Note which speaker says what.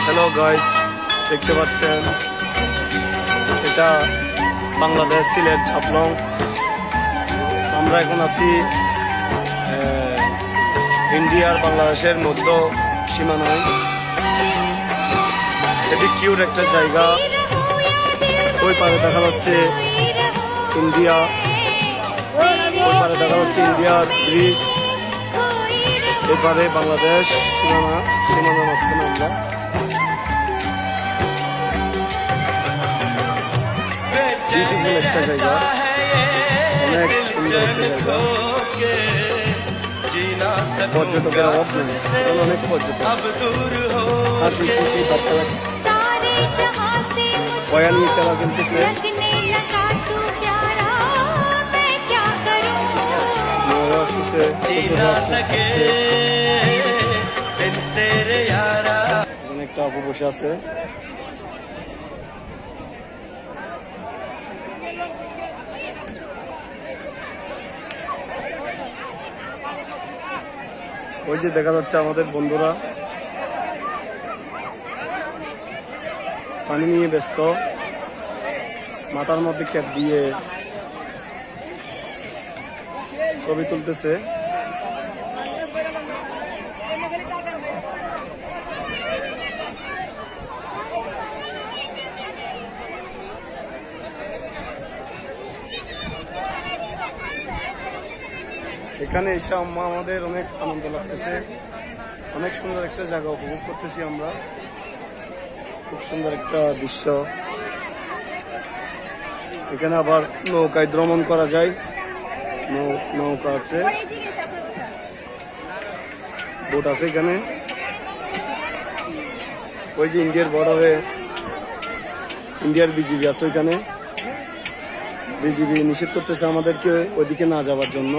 Speaker 1: Hello guys, দেখতে পাচ্ছেন এটা বাংলাদেশ সিলেট ছাপলং। আমরা এখন আছি ইন্ডিয়ার বাংলাদেশের মধ্য সীমানায়। এটি কিউট একটা জায়গা। ওই পারে দেখা যাচ্ছে ইন্ডিয়া, ওই পারে দেখা যাচ্ছে ইন্ডিয়ার ব্রিজ, এবারে বাংলাদেশ সীমানার মাঝখানে আমরা। বিউটিফুল একটা জায়গা, অনেক সুন্দর একটা জায়গা। পর্যটকের অভাব নেই, অনেক পর্যটক। হাসি খুশি বাচ্চারা বয়ান খেলা কিনতেছে। একটা আপু বসে আছে। ওই যে দেখা যাচ্ছে আমাদের বন্ধুরা পানি নিয়ে ব্যস্ত, মাথার মধ্যে ক্যাপ দিয়ে ছবি তুলতেছে। এখানে এসে আমাদের অনেক আনন্দ লাগতেছে, অনেক সুন্দর একটা জায়গা উপভোগ করতেছি আমরা। খুব সুন্দর একটা দৃশ্য। এখানে আবার নৌকায় ভ্রমণ করা যায়, নৌকা আছে, বোট আছে এখানে। ওই যে ইন্ডিয়ার বর্ডারে ইন্ডিয়ার বিজিবি আছে, ওইখানে বিজিবি নিষেধ করতেছে আমাদেরকে ওইদিকে না যাওয়ার জন্য।